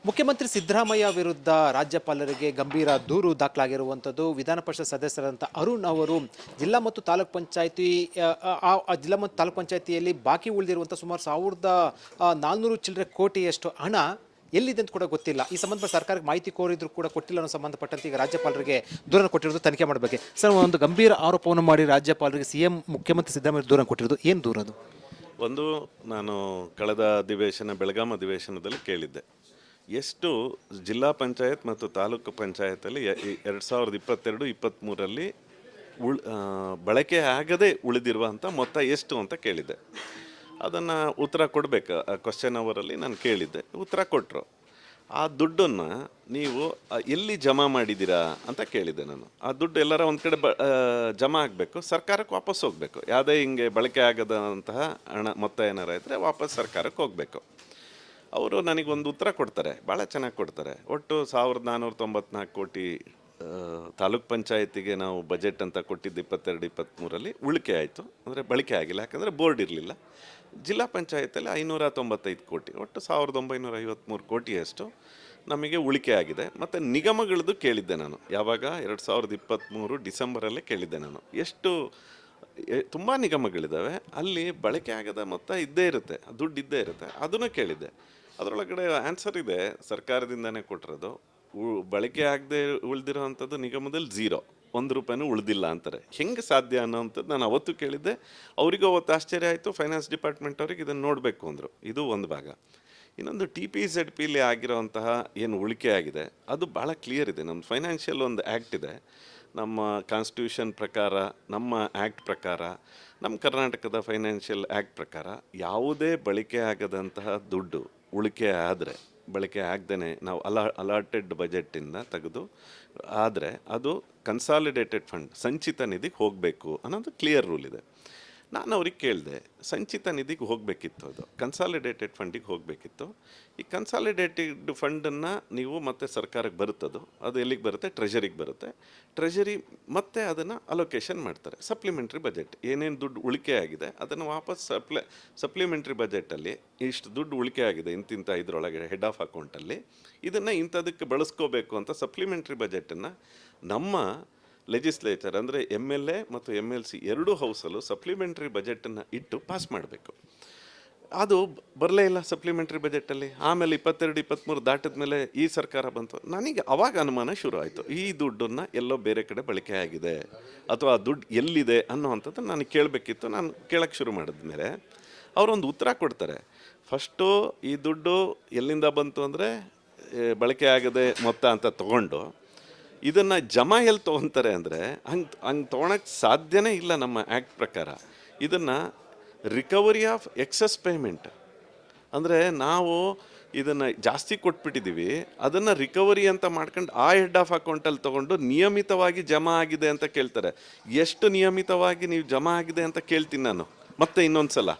ಮುಖ್ಯಮಂತ್ರಿ ಸಿದ್ದರಾಮಯ್ಯ ವಿರುದ್ಧ ರಾಜ್ಯಪಾಲರಿಗೆ ಗಂಭೀರ ದೂರು ದಾಖಲಾಗಿರುವಂಥದ್ದು. ವಿಧಾನ ಪರಿಷತ್ ಸದಸ್ಯರಾದಂಥ ಅರುಣ್ ಅವರು ಜಿಲ್ಲಾ ಮತ್ತು ತಾಲೂಕ್ ಪಂಚಾಯಿತಿ ಜಿಲ್ಲಾ ಮತ್ತು ತಾಲೂಕ್ ಪಂಚಾಯಿತಿಯಲ್ಲಿ ಬಾಕಿ ಉಳಿದಿರುವಂಥ ಸುಮಾರು 1400 ಚಿಲ್ಲರೆ ಕೋಟಿಯಷ್ಟು ಹಣ ಎಲ್ಲಿದೆ ಅಂತ ಕೂಡ ಗೊತ್ತಿಲ್ಲ. ಈ ಸಂಬಂಧಪಟ್ಟ ಸರ್ಕಾರಕ್ಕೆ ಮಾಹಿತಿ ಕೋರಿದ್ರು ಕೂಡ ಕೊಟ್ಟಿಲ್ಲ ಅನ್ನೋ ಸಂಬಂಧಪಟ್ಟಂತೆ ಈಗ ರಾಜ್ಯಪಾಲರಿಗೆ ದೂರ ಕೊಟ್ಟಿರೋದು ತನಿಖೆ ಮಾಡಬೇಕು. ಸರ್, ಒಂದು ಗಂಭೀರ ಆರೋಪವನ್ನು ಮಾಡಿ ರಾಜ್ಯಪಾಲರಿಗೆ ಸಿಎಂ ಮುಖ್ಯಮಂತ್ರಿ ಸಿದ್ದರಾಮಯ್ಯ ದೂರ ಕೊಟ್ಟಿರೋದು ಏನು ದೂರದು? ಒಂದು, ನಾನು ಕಳೆದ ಅಧಿವೇಶನ ಬೆಳಗಾಂ ಅಧಿವೇಶನದಲ್ಲಿ ಕೇಳಿದ್ದೆ, ಎಷ್ಟು ಜಿಲ್ಲಾ ಪಂಚಾಯತ್ ಮತ್ತು ತಾಲೂಕು ಪಂಚಾಯತಲ್ಲಿ 2022-23ರಲ್ಲಿ ಬಳಕೆ ಆಗದೆ ಉಳಿದಿರುವಂಥ ಮೊತ್ತ ಎಷ್ಟು ಅಂತ ಕೇಳಿದ್ದೆ. ಅದನ್ನು ಉತ್ತರ ಕೊಡಬೇಕು, ಕ್ವಶನ್ ಅವರಲ್ಲಿ ನಾನು ಕೇಳಿದ್ದೆ, ಉತ್ತರ ಕೊಟ್ಟರು. ಆ ದುಡ್ಡನ್ನು ನೀವು ಎಲ್ಲಿ ಜಮಾ ಮಾಡಿದ್ದೀರಾ ಅಂತ ಕೇಳಿದ್ದೆ ನಾನು. ಆ ದುಡ್ಡು ಎಲ್ಲರ ಒಂದು ಕಡೆ ಜಮಾ ಆಗಬೇಕು, ಸರ್ಕಾರಕ್ಕೆ ವಾಪಸ್ ಹೋಗಬೇಕು. ಯಾವುದೇ ಹಿಂಗೆ ಬಳಕೆ ಆಗದಂತಹ ಹಣ ಮೊತ್ತ ಏನಾರ ಇದ್ದರೆ ವಾಪಸ್ ಸರ್ಕಾರಕ್ಕೆ ಹೋಗಬೇಕು. ಅವರು ನನಗೊಂದು ಉತ್ತರ ಕೊಡ್ತಾರೆ, ಭಾಳ ಚೆನ್ನಾಗಿ ಕೊಡ್ತಾರೆ. ಒಟ್ಟು 1494 ಕೋಟಿ ತಾಲೂಕ್ ಪಂಚಾಯತಿಗೆ ನಾವು ಬಜೆಟ್ ಅಂತ ಕೊಟ್ಟಿದ್ದು 22-23ರಲ್ಲಿ ಉಳಿಕೆ ಆಯಿತು, ಅಂದರೆ ಬಳಕೆ ಆಗಿಲ್ಲ, ಯಾಕಂದರೆ ಬೋರ್ಡ್ ಇರಲಿಲ್ಲ. ಜಿಲ್ಲಾ ಪಂಚಾಯತಲ್ಲಿ 595 ಕೋಟಿ, ಒಟ್ಟು 1953 ಕೋಟಿಯಷ್ಟು ನಮಗೆ ಉಳಿಕೆ ಆಗಿದೆ. ಮತ್ತು ನಿಗಮಗಳದ್ದು ಕೇಳಿದ್ದೆ ನಾನು, ಯಾವಾಗ 2023 ಡಿಸೆಂಬರಲ್ಲೇ ಕೇಳಿದ್ದೆ ನಾನು, ಎಷ್ಟು ತುಂಬ ನಿಗಮಗಳಿದ್ದಾವೆ ಅಲ್ಲಿ ಬಳಕೆ ಆಗದ ಮೊತ್ತ ಇದ್ದೇ ಇರುತ್ತೆ, ದುಡ್ಡು ಇದ್ದೇ ಇರುತ್ತೆ, ಅದನ್ನು ಕೇಳಿದ್ದೆ. ಅದರೊಳಗಡೆ ಆನ್ಸರ್ ಇದೆ, ಸರ್ಕಾರದಿಂದನೇ ಕೊಟ್ಟಿರೋದು. ಬಳಕೆ ಆಗದೆ ಉಳಿದಿರೋ ಅಂಥದ್ದು ನಿಗಮದಲ್ಲಿ 0, 1 ರೂಪಾಯಿನೂ ಉಳಿದಿಲ್ಲ ಅಂತಾರೆ. ಹೆಂಗೆ ಸಾಧ್ಯ ಅನ್ನೋವಂಥದ್ದು ನಾನು ಅವತ್ತು ಕೇಳಿದ್ದೆ. ಅವರಿಗೂ ಅವತ್ತು ಆಶ್ಚರ್ಯ ಆಯಿತು, ಫೈನಾನ್ಸ್ ಡಿಪಾರ್ಟ್ಮೆಂಟ್ ಅವ್ರಿಗೆ ಇದನ್ನು ನೋಡಬೇಕು ಅಂದರು. ಇದು ಒಂದು ಭಾಗ. ಇನ್ನೊಂದು TPZPಲಿ ಆಗಿರೋವಂತಹ ಏನು ಉಳಿಕೆ ಆಗಿದೆ ಅದು ಭಾಳ ಕ್ಲಿಯರ್ ಇದೆ. ನಮ್ಮ ಫೈನಾನ್ಷಿಯಲ್ ಒಂದು ಆ್ಯಕ್ಟ್ ಇದೆ, ನಮ್ಮ ಕಾನ್ಸ್ಟಿಟ್ಯೂಷನ್ ಪ್ರಕಾರ, ನಮ್ಮ ಆ್ಯಕ್ಟ್ ಪ್ರಕಾರ, ನಮ್ಮ ಕರ್ನಾಟಕದ ಫೈನಾನ್ಷಿಯಲ್ ಆ್ಯಕ್ಟ್ ಪ್ರಕಾರ ಯಾವುದೇ ಬಳಕೆ ಆಗದಂತಹ ದುಡ್ಡು ಉಳಿಕೆ ಆದರೆ, ಬಳಕೆ ಆಗದೇ ನಾವು ಅಲಾಟೆಡ್ ಬಜೆಟ್ಟಿಂದ ತೆಗೆದು ಆದರೆ ಅದು ಕನ್ಸಾಲಿಡೇಟೆಡ್ ಫಂಡ್, ಸಂಚಿತ ನಿಧಿಗೆ ಹೋಗಬೇಕು ಅನ್ನೋದು ಕ್ಲಿಯರ್ ರೂಲ್ ಇದೆ. ನಾನು ಅವ್ರಿಗೆ ಕೇಳಿದೆ, ಸಂಚಿತ ನಿಧಿಗೆ ಹೋಗಬೇಕಿತ್ತು, ಅದು ಕನ್ಸಾಲಿಡೇಟೆಡ್ ಫಂಡಿಗೆ ಹೋಗಬೇಕಿತ್ತು. ಈ ಕನ್ಸಾಲಿಡೇಟೆಡ್ ಫಂಡನ್ನು ನೀವು ಮತ್ತೆ ಸರ್ಕಾರಕ್ಕೆ ಬರುತ್ತದು, ಅದು ಎಲ್ಲಿಗೆ ಬರುತ್ತೆ? ಟ್ರೆಷರಿಗೆ ಬರುತ್ತೆ. ಟ್ರೆಷರಿ ಮತ್ತೆ ಅದನ್ನು ಅಲೋಕೇಶನ್ ಮಾಡ್ತಾರೆ. ಸಪ್ಲಿಮೆಂಟ್ರಿ ಬಜೆಟ್ ಏನೇನು ದುಡ್ಡು ಉಳಿಕೆ ಆಗಿದೆ ಅದನ್ನು ವಾಪಸ್ ಸಪ್ಲಿಮೆಂಟ್ರಿ ಬಜೆಟಲ್ಲಿ ಇಷ್ಟು ದುಡ್ಡು ಉಳಿಕೆ ಆಗಿದೆ ಇಂತಿಂಥ ಇದರೊಳಗೆ ಹೆಡ್ ಆಫ್ ಅಕೌಂಟಲ್ಲಿ, ಇದನ್ನು ಇಂಥದಕ್ಕೆ ಬಳಸ್ಕೋಬೇಕು ಅಂತ ಸಪ್ಲಿಮೆಂಟ್ರಿ ಬಜೆಟನ್ನು ನಮ್ಮ ಲೆಜಿಸ್ಲೇಚರ್ ಅಂದರೆ MLA ಮತ್ತು MLC ಎರಡೂ ಹೌಸಲ್ಲೂ ಸಪ್ಲಿಮೆಂಟ್ರಿ ಬಜೆಟನ್ನು ಇಟ್ಟು ಪಾಸ್ ಮಾಡಬೇಕು. ಅದು ಬರಲೇ ಇಲ್ಲ ಸಪ್ಲಿಮೆಂಟ್ರಿ ಬಜೆಟಲ್ಲಿ. ಆಮೇಲೆ 22-23 ದಾಟಿದ ಮೇಲೆ ಈ ಸರ್ಕಾರ ಬಂತು. ನನಗೆ ಅವಾಗ ಅನುಮಾನ ಶುರು ಆಯಿತು, ಈ ದುಡ್ಡನ್ನು ಎಲ್ಲೋ ಬೇರೆ ಕಡೆ ಬಳಕೆ ಆಗಿದೆ ಅಥವಾ ಆ ದುಡ್ಡು ಎಲ್ಲಿದೆ ಅನ್ನೋವಂಥದ್ದು ನಾನು ಕೇಳಬೇಕಿತ್ತು. ನಾನು ಕೇಳೋಕ್ಕೆ ಶುರು ಮಾಡಿದ್ಮೇಲೆ ಅವರೊಂದು ಉತ್ತರ ಕೊಡ್ತಾರೆ. ಫಸ್ಟು ಈ ದುಡ್ಡು ಎಲ್ಲಿಂದ ಬಂತು ಅಂದರೆ ಬಳಕೆ ಆಗದೆ ಮೊತ್ತ ಅಂತ ತೊಗೊಂಡು ಇದನ್ನು ಜಮಾ ಎಲ್ಲಿ ತೊಗೊತಾರೆ ಅಂದರೆ ಹಂಗೆ ತೊಗೊಳಕ್ಕೆ ಸಾಧ್ಯನೇ ಇಲ್ಲ ನಮ್ಮ ಆ್ಯಕ್ಟ್ ಪ್ರಕಾರ. ಇದನ್ನು ರಿಕವರಿ ಆಫ್ ಎಕ್ಸಸ್ ಪೇಮೆಂಟ್ ಅಂದರೆ ನಾವು ಇದನ್ನು ಜಾಸ್ತಿ ಕೊಟ್ಬಿಟ್ಟಿದ್ದೀವಿ, ಅದನ್ನು ರಿಕವರಿ ಅಂತ ಮಾಡ್ಕೊಂಡು ಆ ಹೆಡ್ ಆಫ್ ಅಕೌಂಟಲ್ಲಿ ತೊಗೊಂಡು ನಿಯಮಿತವಾಗಿ ಜಮಾ ಆಗಿದೆ ಅಂತ ಕೇಳ್ತಾರೆ. ಎಷ್ಟು ನಿಯಮಿತವಾಗಿ ನೀವು ಜಮಾ ಆಗಿದೆ ಅಂತ ಕೇಳ್ತೀನಿ ನಾನು ಮತ್ತೆ ಇನ್ನೊಂದು ಸಲ.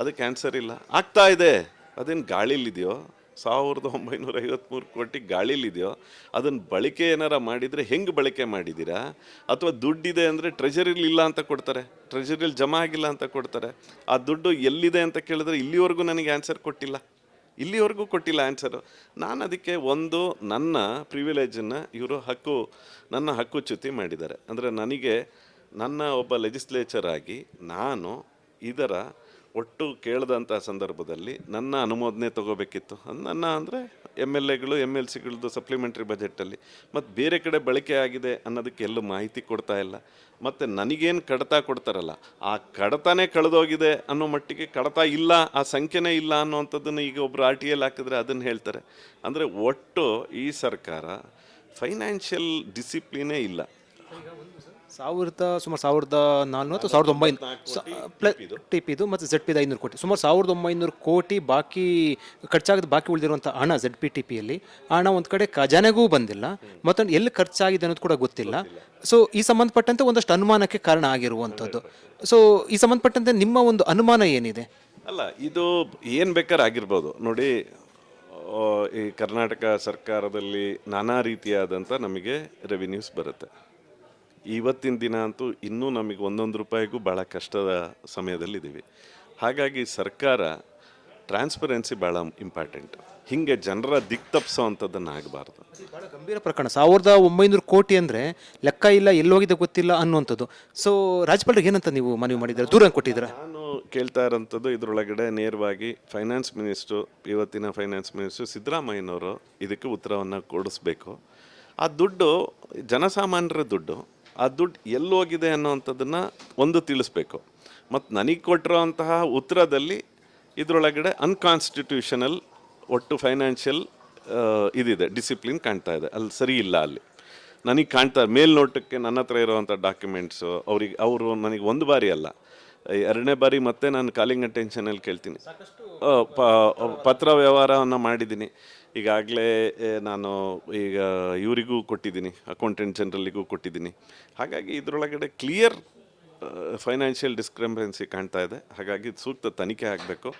ಅದಕ್ಕೆ ಆನ್ಸರ್ ಇಲ್ಲ. ಆಗ್ತಾ ಇದೆ, ಅದೇನು ಗಾಳಿಲಿದೆಯೋ? 1953 ಕೋಟಿ ಗಾಳಿಲಿದೆಯೋ? ಅದನ್ನು ಬಳಕೆ ಏನಾರ ಮಾಡಿದರೆ ಹೆಂಗೆ ಬಳಕೆ ಮಾಡಿದ್ದೀರಾ? ಅಥವಾ ದುಡ್ಡಿದೆ ಅಂದರೆ ಟ್ರೆಜರಿಲಿ ಇಲ್ಲ ಅಂತ ಕೊಡ್ತಾರೆ, ಟ್ರೆಜರಿಲಿ ಜಮಾ ಆಗಿಲ್ಲ ಅಂತ ಕೊಡ್ತಾರೆ. ಆ ದುಡ್ಡು ಎಲ್ಲಿದೆ ಅಂತ ಕೇಳಿದ್ರೆ ಇಲ್ಲಿವರೆಗೂ ನನಗೆ ಆನ್ಸರ್ ಕೊಟ್ಟಿಲ್ಲ, ಇಲ್ಲಿವರೆಗೂ ಕೊಟ್ಟಿಲ್ಲ ಆನ್ಸರು. ನಾನು ಅದಕ್ಕೆ ಒಂದು ನನ್ನ ಪ್ರಿವಿಲೇಜನ್ನು ಇವರು ನನ್ನ ಹಕ್ಕುಚ್ಯುತಿ ಮಾಡಿದ್ದಾರೆ. ಅಂದರೆ ನನಗೆ ನನ್ನ ಒಬ್ಬ ಲೆಜಿಸ್ಲೇಚರ್ ಆಗಿ ನಾನು ಇದರ ಒಟ್ಟು ಕೇಳಿದಂಥ ಸಂದರ್ಭದಲ್ಲಿ ನನ್ನ ಅನುಮೋದನೆ ತೊಗೋಬೇಕಿತ್ತು. ನನ್ನ ಅಂದರೆ MLAಗಳು MLCಗಳದ್ದು ಸಪ್ಲಿಮೆಂಟ್ರಿ ಬಜೆಟಲ್ಲಿ. ಮತ್ತು ಬೇರೆ ಕಡೆ ಬಳಕೆ ಆಗಿದೆ ಅನ್ನೋದಕ್ಕೆ ಎಲ್ಲೂ ಮಾಹಿತಿ ಕೊಡ್ತಾ ಇಲ್ಲ. ಮತ್ತು ನನಗೇನು ಕಡತ ಕೊಡ್ತಾರಲ್ಲ, ಆ ಕಡತನೇ ಕಳೆದೋಗಿದೆ ಅನ್ನೋ ಮಟ್ಟಿಗೆ ಕಡತ ಇಲ್ಲ, ಆ ಸಂಖ್ಯೆನೇ ಇಲ್ಲ ಅನ್ನೋವಂಥದ್ದನ್ನು ಈಗ ಒಬ್ಬರು RTL ಹಾಕಿದ್ರೆ ಅದನ್ನು ಹೇಳ್ತಾರೆ. ಅಂದರೆ ಒಟ್ಟು ಈ ಸರ್ಕಾರ ಫೈನಾನ್ಷಿಯಲ್ ಡಿಸಿಪ್ಲಿನೇ ಇಲ್ಲ. ಸುಮಾರು 1400 1900 TPದು ಮತ್ತು ZPದು 500 ಕೋಟಿ, ಸುಮಾರು 1900 ಕೋಟಿ ಬಾಕಿ ಖರ್ಚಾಗದ ಬಾಕಿ ಉಳಿದಿರುವಂಥ ಹಣ ZPTPಯಲ್ಲಿ. ಹಣ ಒಂದು ಕಡೆ ಖಜಾನೆಗೂ ಬಂದಿಲ್ಲ, ಮತ್ತೊಂದು ಎಲ್ಲಿ ಖರ್ಚಾಗಿದೆ ಅನ್ನೋದು ಕೂಡ ಗೊತ್ತಿಲ್ಲ. ಸೊ ಈ ಸಂಬಂಧಪಟ್ಟಂತೆ ಒಂದಷ್ಟು ಅನುಮಾನಕ್ಕೆ ಕಾರಣ ಆಗಿರುವಂಥದ್ದು. ಸೊ ಈ ಸಂಬಂಧಪಟ್ಟಂತೆ ನಿಮ್ಮ ಒಂದು ಅನುಮಾನ ಏನಿದೆ? ಅಲ್ಲ, ಇದು ಏನು ಬೇಕಾದ್ರೆ ಆಗಿರ್ಬೋದು. ನೋಡಿ, ಈ ಕರ್ನಾಟಕ ಸರ್ಕಾರದಲ್ಲಿ ನಾನಾ ರೀತಿಯಾದಂಥ ನಮಗೆ ರೆವಿನ್ಯೂಸ್ ಬರುತ್ತೆ. ಇವತ್ತಿನ ದಿನ ಅಂತೂ ಇನ್ನೂ ನಮಗೆ 1 ರೂಪಾಯಿಗೂ ಭಾಳ ಕಷ್ಟದ ಸಮಯದಲ್ಲಿದ್ದೀವಿ. ಹಾಗಾಗಿ ಸರ್ಕಾರ ಟ್ರಾನ್ಸ್ಪರೆನ್ಸಿ ಭಾಳ ಇಂಪಾರ್ಟೆಂಟ್. ಹಿಂಗೆ ಜನರ ದಿಕ್ ತಪ್ಪಿಸೋವಂಥದ್ದನ್ನು ಆಗಬಾರ್ದು. ಬಹಳ ಗಂಭೀರ ಪ್ರಕರಣ. 1900 ಕೋಟಿ ಅಂದರೆ ಲೆಕ್ಕ ಇಲ್ಲ, ಎಲ್ಲೋಗಿದೆ ಗೊತ್ತಿಲ್ಲ ಅನ್ನುವಂಥದ್ದು. ಸೊ ರಾಜ್ಯಪಾಲರಿಗೆ ಏನಂತ ನೀವು ಮನವಿ ಮಾಡಿದ್ದೀರಾ, ದೂರ ಕೊಟ್ಟಿದ್ದೀರಾ? ನಾನು ಕೇಳ್ತಾ ಇರೋಂಥದ್ದು ಇದರೊಳಗಡೆ ನೇರವಾಗಿ ಫೈನಾನ್ಸ್ ಮಿನಿಸ್ಟ್ರು, ಇವತ್ತಿನ ಫೈನಾನ್ಸ್ ಮಿನಿಸ್ಟ್ರು ಸಿದ್ದರಾಮಯ್ಯನವರು ಇದಕ್ಕೆ ಉತ್ತರವನ್ನು ಕೊಡಿಸ್ಬೇಕು. ಆ ದುಡ್ಡು ಜನಸಾಮಾನ್ಯರ ದುಡ್ಡು, ಆ ದುಡ್ಡು ಎಲ್ಲೋಗಿದೆ ಅನ್ನೋವಂಥದ್ದನ್ನು ಒಂದು ತಿಳಿಸ್ಬೇಕು. ಮತ್ತು ನನಗೆ ಕೊಟ್ಟಿರೋಂತಹ ಉತ್ತರದಲ್ಲಿ ಇದರೊಳಗಡೆ ಅನ್ಕಾನ್ಸ್ಟಿಟ್ಯೂಷನಲ್ ಒಟ್ಟು ಫೈನಾನ್ಷಿಯಲ್ ಇದಿದೆ, ಡಿಸಿಪ್ಲಿನ್ ಕಾಣ್ತಾ ಇದೆ, ಅಲ್ಲಿ ಸರಿ ಇಲ್ಲ. ಅಲ್ಲಿ ನನಗೆ ಕಾಣ್ತಾ ಮೇಲ್ನೋಟಕ್ಕೆ ನನ್ನ ಹತ್ರ ಇರೋವಂಥ ಡಾಕ್ಯುಮೆಂಟ್ಸು ಅವರು ನನಗೆ ಒಂದು ಬಾರಿ ಅಲ್ಲ, 2ನೇ ಬಾರಿ ಮತ್ತೆ ನಾನು ಕಾಲಿಂಗ್ ಅಟೆನ್ಷನಲ್ಲಿ ಕೇಳ್ತೀನಿ, ಪತ್ರ ವ್ಯವಹಾರವನ್ನು ಮಾಡಿದ್ದೀನಿ. ಈಗಾಗಲೇ ನಾನು ಈಗ ಇವರಿಗೂ ಕೊಟ್ಟಿದ್ದೀನಿ, ಅಕೌಂಟೆಂಟ್ ಜನರಲ್ಲಿಗೂ ಕೊಟ್ಟಿದ್ದೀನಿ. ಹಾಗಾಗಿ ಇದರೊಳಗಡೆ ಕ್ಲಿಯರ್ ಫೈನಾನ್ಷಿಯಲ್ ಡಿಸ್ಕ್ರಿಪೆನ್ಸಿ ಕಾಣ್ತಾ ಇದೆ. ಹಾಗಾಗಿ ಸೂಕ್ತ ತನಿಖೆ ಆಗಬೇಕು.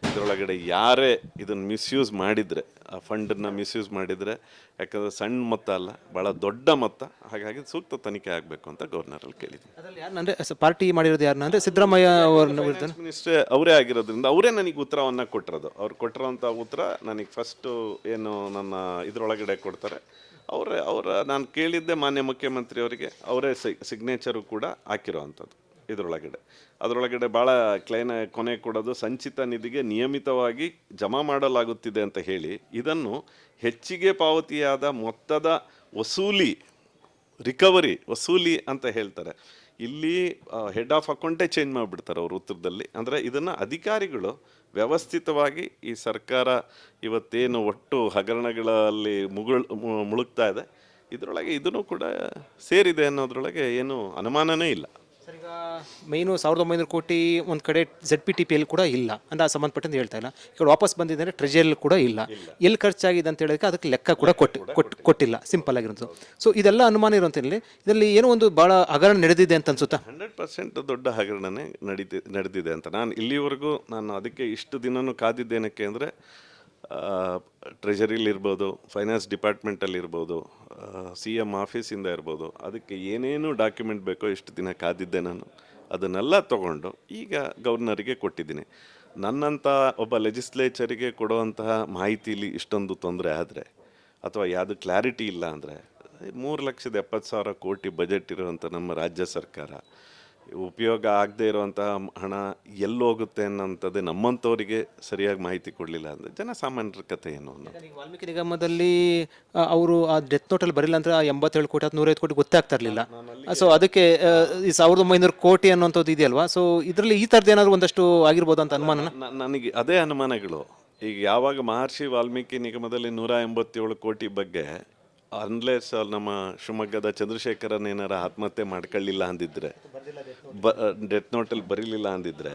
ಇದರೊಳಗಡೆ ಯಾರೇ ಇದನ್ನು ಮಿಸ್ಯೂಸ್ ಮಾಡಿದರೆ, ಆ ಫಂಡನ್ನು ಮಿಸ್ಯೂಸ್ ಮಾಡಿದರೆ, ಯಾಕಂದರೆ ಸಣ್ಣ ಮೊತ್ತ ಅಲ್ಲ, ಭಾಳ ದೊಡ್ಡ ಮೊತ್ತ. ಹಾಗಾಗಿ ಸೂಕ್ತ ತನಿಖೆ ಆಗಬೇಕು ಅಂತ ಗವರ್ನರಲ್ಲಿ ಕೇಳಿದ್ದೀನಿ. ಅದರಲ್ಲಿ ಯಾರನ್ನಂದರೆ ಪಾರ್ಟಿ ಮಾಡಿರೋದು ಯಾರನ್ನ ಅಂದರೆ ಸಿದ್ದರಾಮಯ್ಯ ಅವ್ರನ್ನ ಮಿನಿಸ್ಟ್ರೇ ಅವರೇ ಆಗಿರೋದ್ರಿಂದ ಅವರೇ ನನಗೆ ಉತ್ತರವನ್ನು ಕೊಟ್ಟಿರೋದು. ಅವ್ರು ಕೊಟ್ಟಿರೋಂಥ ಉತ್ತರ ನನಗೆ ಫಸ್ಟು ಏನು ನನ್ನ ಇದರೊಳಗಡೆ ಕೊಡ್ತಾರೆ ಅವರ ನಾನು ಕೇಳಿದ್ದೆ ಮಾನ್ಯ ಮುಖ್ಯಮಂತ್ರಿಯವರಿಗೆ, ಅವರೇ ಸಿಗ್ನೇಚರು ಕೂಡ ಹಾಕಿರೋ ಅಂಥದ್ದು ಇದರೊಳಗಡೆ. ಅದರೊಳಗಡೆ ಭಾಳ ಕೊನೆ ಕೊಡೋದು, ಸಂಚಿತ ನಿಧಿಗೆ ನಿಯಮಿತವಾಗಿ ಜಮಾ ಮಾಡಲಾಗುತ್ತಿದೆ ಅಂತ ಹೇಳಿ ಇದನ್ನು ಹೆಚ್ಚಿಗೆ ಪಾವತಿಯಾದ ಮೊತ್ತದ ವಸೂಲಿ ಅಂತ ಹೇಳ್ತಾರೆ. ಇಲ್ಲಿ ಹೆಡ್ ಆಫ್ ಅಕೌಂಟೇ ಚೇಂಜ್ ಮಾಡಿಬಿಡ್ತಾರೆ ಅವರು ಉತ್ತರದಲ್ಲಿ. ಅಂದರೆ ಇದನ್ನು ಅಧಿಕಾರಿಗಳು ವ್ಯವಸ್ಥಿತವಾಗಿ ಈ ಸರ್ಕಾರ ಇವತ್ತೇನು ಒಟ್ಟು ಹಗರಣಗಳಲ್ಲಿ ಮುಳುಗ್ತಾ ಇದೆ, ಇದರೊಳಗೆ ಇದನ್ನು ಕೂಡ ಸೇರಿದೆ ಅನ್ನೋದ್ರೊಳಗೆ ಏನು ಅನುಮಾನನೇ ಇಲ್ಲ. ಸರ್, ಈಗ ಮೇಯ್ನು 1900 ಕೋಟಿ ಒಂದು ಕಡೆ ZPTPL ಕೂಡ ಇಲ್ಲ ಅಂದರೆ ಆ ಸಂಬಂಧಪಟ್ಟಂತ ಹೇಳ್ತಾ ಇಲ್ಲ. ಈ ಕಡೆ ವಾಪಸ್ ಬಂದಿದೆ ಅಂದರೆ ಟ್ರೆಜರಿಯಲ್ಲಿ ಕೂಡ ಇಲ್ಲ. ಎಲ್ಲಿ ಖರ್ಚಾಗಿದೆ ಅಂತ ಹೇಳೋದಕ್ಕೆ ಅದಕ್ಕೆ ಲೆಕ್ಕ ಕೂಡ ಕೊಟ್ಟಿಲ್ಲ, ಸಿಂಪಲ್ ಆಗಿರೋದು. ಸೊ ಇದೆಲ್ಲ ಅನುಮಾನ ಇರುವಂತಿರಲಿ, ಇದರಲ್ಲಿ ಏನೋ ಒಂದು ಭಾಳ ಹಗರಣ ನಡೆದಿದೆ ಅಂತ ಅನ್ಸುತ್ತಾ? 100% ದೊಡ್ಡ ಹಗರಣನೇ ನಡೆದಿದೆ ಅಂತ ನಾನು ಇಲ್ಲಿವರೆಗೂ ಅದಕ್ಕೆ ಇಷ್ಟು ದಿನನೂ ಕಾದಿದ್ದೇನಕ್ಕೆ ಅಂದರೆ ಟ್ರೆಜರಿಲಿರ್ಬೋದು, ಫೈನಾನ್ಸ್ ಡಿಪಾರ್ಟ್ಮೆಂಟಲ್ಲಿರ್ಬೋದು, CM ಆಫೀಸಿಂದ ಇರ್ಬೋದು, ಅದಕ್ಕೆ ಏನೇನು ಡಾಕ್ಯುಮೆಂಟ್ ಬೇಕೋ ಇಷ್ಟು ದಿನ ಕಾದಿದ್ದೆ ನಾನು. ಅದನ್ನೆಲ್ಲ ತಗೊಂಡು ಈಗ ಗವರ್ನರಿಗೆ ಕೊಟ್ಟಿದ್ದೀನಿ. ನನ್ನಂಥ ಒಬ್ಬ ಲೆಜಿಸ್ಲೇಚರಿಗೆ ಕೊಡುವಂತಹ ಮಾಹಿತಿಲಿ ಇಷ್ಟೊಂದು ತೊಂದರೆ ಆದರೆ, ಅಥವಾ ಯಾವುದು ಕ್ಲಾರಿಟಿ ಇಲ್ಲ ಅಂದರೆ, 3,70,000 ಕೋಟಿ ಬಜೆಟ್ ಇರುವಂಥ ನಮ್ಮ ರಾಜ್ಯ ಸರ್ಕಾರ ಉಪಯೋಗ ಆಗದೆ ಇರುವಂತಹ ಹಣ ಎಲ್ಲೋಗುತ್ತೆ ಅನ್ನೋಂಥದ್ದೇ ನಮ್ಮಂಥವರಿಗೆ ಸರಿಯಾಗಿ ಮಾಹಿತಿ ಕೊಡಲಿಲ್ಲ ಅಂದರೆ ಜನಸಾಮಾನ್ಯರ ಕಥೆ ಏನು ಅನ್ನೋದು. ವಾಲ್ಮೀಕಿ ನಿಗಮದಲ್ಲಿ ಅವರು ಆ ಡೆತ್ ನೋಟಲ್ಲಿ ಬರಿಲ್ಲ ಅಂದರೆ 87 ಕೋಟಿ 105 ಕೋಟಿ ಗೊತ್ತಾಗ್ತಾ ಇರಲಿಲ್ಲ. ಸೊ ಅದಕ್ಕೆ ಈ 1900 ಕೋಟಿ ಅನ್ನೋಂಥದ್ದು ಇದೆಯಲ್ವಾ? ಸೊ ಇದರಲ್ಲಿ ಈ ಥರದ್ದು ಏನಾದರೂ ಒಂದಷ್ಟು ಆಗಿರ್ಬೋದು ಅಂತ ಅನುಮಾನ ನನಗೆ ಅದೇ ಅನುಮಾನಗಳು. ಈಗ ಯಾವಾಗ ಮಹರ್ಷಿ ವಾಲ್ಮೀಕಿ ನಿಗಮದಲ್ಲಿ 187 ಕೋಟಿ ಬಗ್ಗೆ ಅನ್ಲೆಸ್ ನಮ್ಮ ಶಿವಮೊಗ್ಗದ ಚಂದ್ರಶೇಖರನ್ ಏನಾರ ಆತ್ಮಹತ್ಯೆ ಮಾಡ್ಕೊಳ್ಳಿಲ್ಲ ಅಂದಿದ್ರೆ, ಡೆತ್ ನೋಟಲ್ಲಿ ಬರೀಲಿಲ್ಲ ಅಂದಿದ್ರೆ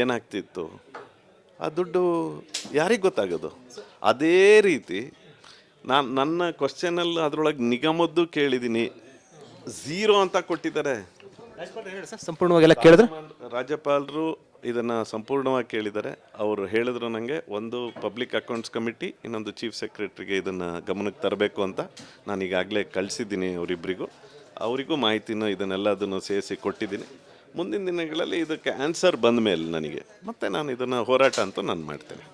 ಏನಾಗ್ತಿತ್ತು? ಆ ದುಡ್ಡು ಯಾರಿಗೆ ಗೊತ್ತಾಗೋದು? ಅದೇ ರೀತಿ ನನ್ನ ಕ್ವಶನಲ್ಲಿ ಅದರೊಳಗೆ ನಿಗಮದ್ದು ಕೇಳಿದ್ದೀನಿ, 0 ಅಂತ ಕೊಟ್ಟಿದ್ದಾರೆ. ಸಂಪೂರ್ಣವಾಗೆಲ್ಲ ಕೇಳಿದ್ರೆ ರಾಜ್ಯಪಾಲರು ಇದನ್ನು ಸಂಪೂರ್ಣವಾಗಿ ಕೇಳಿದ್ದಾರೆ. ಅವರು ಹೇಳಿದ್ರು ನನಗೆ, ಒಂದು ಪಬ್ಲಿಕ್ ಅಕೌಂಟ್ಸ್ ಕಮಿಟಿ, ಇನ್ನೊಂದು ಚೀಫ್ ಸೆಕ್ರೆಟರಿಗೆ ಇದನ್ನು ಗಮನಕ್ಕೆ ತರಬೇಕು ಅಂತ. ನಾನು ಈಗಾಗಲೇ ಕಳಿಸಿದ್ದೀನಿ ಅವರಿಗೂ ಮಾಹಿತಿನ ಇದನ್ನೆಲ್ಲದನ್ನು ಸೇರಿಸಿ ಕೊಟ್ಟಿದ್ದೀನಿ. ಮುಂದಿನ ದಿನಗಳಲ್ಲಿ ಇದಕ್ಕೆ ಆನ್ಸರ್ ಬಂದ ಮೇಲೆ ಮತ್ತೆ ನಾನು ಇದನ್ನು ಹೋರಾಟ ಅಂತೂ ನಾನು ಮಾಡ್ತೇನೆ.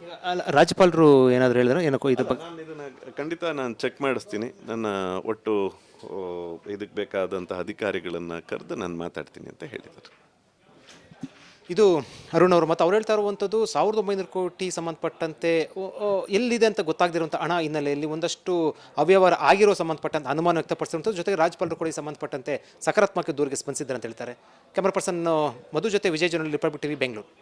ರಾಜ್ಯಪಾಲರು ಏನಾದರೂ ಹೇಳಿದ್ರೆ ಏನಕ್ಕೋ ಇದು ನಾನು ಇದನ್ನು ಖಂಡಿತ ನಾನು ಚೆಕ್ ಮಾಡಿಸ್ತೀನಿ. ನನ್ನ ಒಟ್ಟು ಇದಕ್ಕೆ ಬೇಕಾದಂಥ ಅಧಿಕಾರಿಗಳನ್ನು ಕರೆದು ನಾನು ಮಾತಾಡ್ತೀನಿ ಅಂತ ಹೇಳಿದ್ದಾರೆ. ಇದು ಅರುಣ್ ಅವರು. ಮತ್ತು ಅವ್ರು ಹೇಳ್ತಾ ಇರುವಂಥದ್ದು 1900 ಕೋಟಿ ಸಂಬಂಧಪಟ್ಟಂತೆ ಎಲ್ಲಿದೆ ಅಂತ ಗೊತ್ತಾಗದಿರುವಂಥ ಹಣ ಹಿನ್ನೆಲೆಯಲ್ಲಿ ಒಂದಷ್ಟು ಅವ್ಯವಹಾರ ಆಗಿರೋ ಸಂಬಂಧಪಟ್ಟಂತೆ ಅನುಮಾನ ವ್ಯಕ್ತಪಡಿಸಿರುವಂಥದ್ದು. ಜೊತೆಗೆ ರಾಜ್ಯಪಾಲರು ಕೂಡ ಈ ಸಂಬಂಧಪಟ್ಟಂತೆ ಸಕಾರಾತ್ಮಕ ದೂರಿಗೆ ಸ್ಪಂದಿಸಿದ್ದಾರೆ ಅಂತ ಹೇಳ್ತಾರೆ. ಕ್ಯಾಮರಾ ಪರ್ಸನ್ ಮಧು ಜೊತೆ Vijay general, republic TV, Bengaluru.